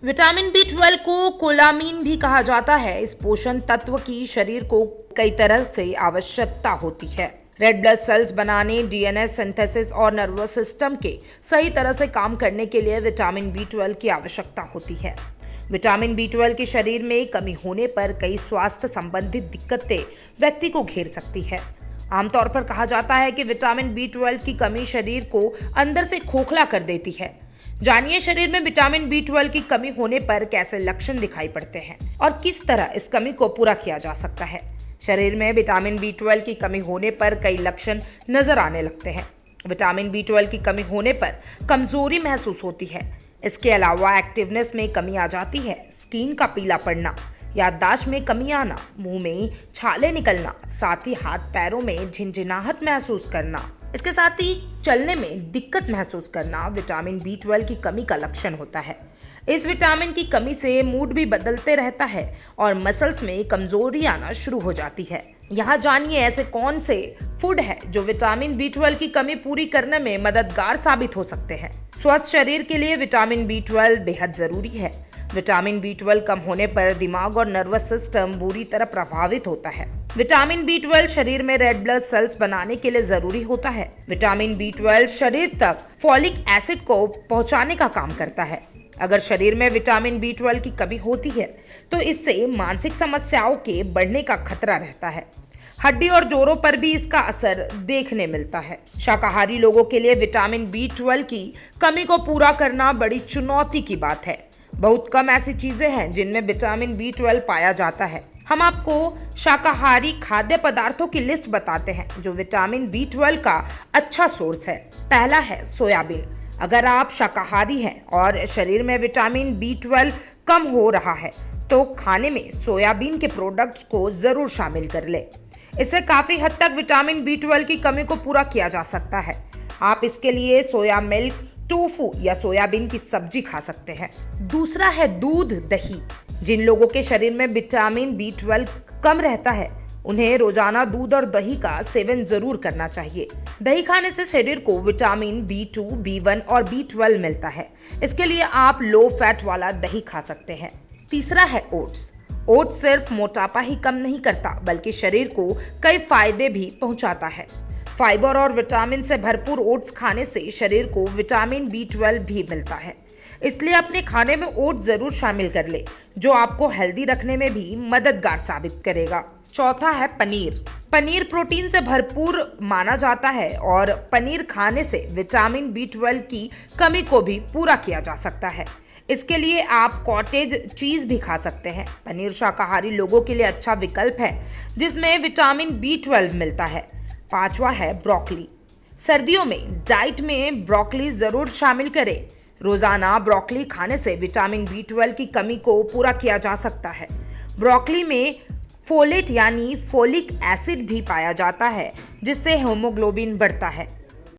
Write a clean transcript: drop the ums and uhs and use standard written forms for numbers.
Vitamin B 12 को कोलामीन भी कहा जाता है। इस पोषण तत्व की शरीर को कई तरह से आवश्यकता होती है। रेड ब्लड सेल्स बनाने, डीएनए सिंथेसिस और नर्वस सिस्टम के सही तरह से काम करने के लिए विटामिन बी 12 की आवश्यकता होती है। विटामिन बी 12 के शरीर में कमी होने पर कई स्वास्थ्य संबंधित दिक्कतें व्यक्ति को घेर सकती है। आमतौर पर कहा जाता है कि विटामिन बी 12 की कमी शरीर को अंदर से खोखला कर देती है। जानिए शरीर में विटामिन बी 12 की कमी होने पर कैसे लक्षण दिखाई पड़ते हैं और किस तरह इस कमी को पूरा किया जा सकता है। शरीर में विटामिन बी 12 की कमी होने पर कई लक्षण नजर आने लगते हैं। विटामिन बी 12 की कमी होने पर कमजोरी महसूस होती है। इसके अलावा एक्टिवनेस में कमी आ जाती है, स्किन का पीला पड़ना, याददाश्त में कमी आना, मुंह में छाले निकलना, साथ ही हाथ पैरों में झिनझिनाहट महसूस करना। इसके साथ ही चलने में दिक्कत महसूस करना विटामिन बी 12 की कमी का लक्षण होता है। इस विटामिन की कमी से मूड भी बदलते रहता है और मसल्स में कमजोरी आना शुरू हो जाती है। यहाँ जानिए ऐसे कौन से फूड है जो विटामिन बी 12 की कमी पूरी करने में मददगार साबित हो सकते हैं। स्वस्थ शरीर के लिए विटामिन बी 12 बेहद जरूरी है। विटामिन बी 12 कम होने पर दिमाग और नर्वस सिस्टम बुरी तरह प्रभावित होता है। विटामिन बी 12 शरीर में रेड ब्लड सेल्स बनाने के लिए जरूरी होता है। विटामिन बी 12 शरीर तक फोलिक एसिड को पहुंचाने का काम करता है। अगर शरीर में विटामिन बी 12 की कमी होती है तो इससे मानसिक समस्याओं के बढ़ने का खतरा रहता है। हड्डी और जोड़ों पर भी इसका असर देखने मिलता है। शाकाहारी लोगों के लिए विटामिन बी 12 की कमी को पूरा करना बड़ी चुनौती की बात है। बहुत कम ऐसी चीजें हैं जिनमें विटामिन बी 12 पाया जाता है। हम आपको शाकाहारी खाद्य पदार्थों की लिस्ट बताते हैं जो विटामिन बी 12 का अच्छा सोर्स है। पहला है सोयाबीन। अगर आप शाकाहारी हैं और शरीर में विटामिन बी 12 कम हो रहा है तो खाने में सोयाबीन के प्रोडक्ट्स को जरूर शामिल कर ले। इससे काफी हद तक विटामिन बी 12 की कमी को पूरा किया जा सकता है। आप इसके लिए सोया मिल्क, टोफू या सोयाबीन की सब्जी खा सकते हैं। दूसरा है दूध, दही। जिन लोगों के शरीर में विटामिन बी 12 कम रहता है उन्हें रोजाना दूध और दही का सेवन जरूर करना चाहिए। दही खाने से शरीर को विटामिन बी 2, बी 1 और बी 12 मिलता है। इसके लिए आप लो फैट वाला दही खा सकते हैं। तीसरा है ओट्स। ओट्स सिर्फ मोटापा ही कम नहीं करता बल्कि शरीर को कई फायदे भी पहुंचाता है। फाइबर और विटामिन से भरपूर ओट्स खाने से शरीर को विटामिन बी 12 भी मिलता है। इसलिए अपने खाने में ओट्स जरूर शामिल कर ले जो आपको हेल्दी रखने में भी मददगार साबित करेगा। चौथा है पनीर। पनीर प्रोटीन से भरपूर माना जाता है और पनीर खाने से विटामिन बी 12 की कमी को भी पूरा किया जा सकता है। इसके लिए आप कॉटेज चीज भी खा सकते हैं। पनीर शाकाहारी लोगों के लिए अच्छा विकल्प है जिसमें विटामिन बी 12 मिलता है। पांचवा है ब्रोकली। सर्दियों में डाइट में ब्रोकली जरूर शामिल करें। रोजाना ब्रोकली खाने से विटामिन बी 12 की कमी को पूरा किया जा सकता है। ब्रोकली में फोलेट यानी फोलिक एसिड भी पाया जाता है जिससे हीमोग्लोबिन बढ़ता है।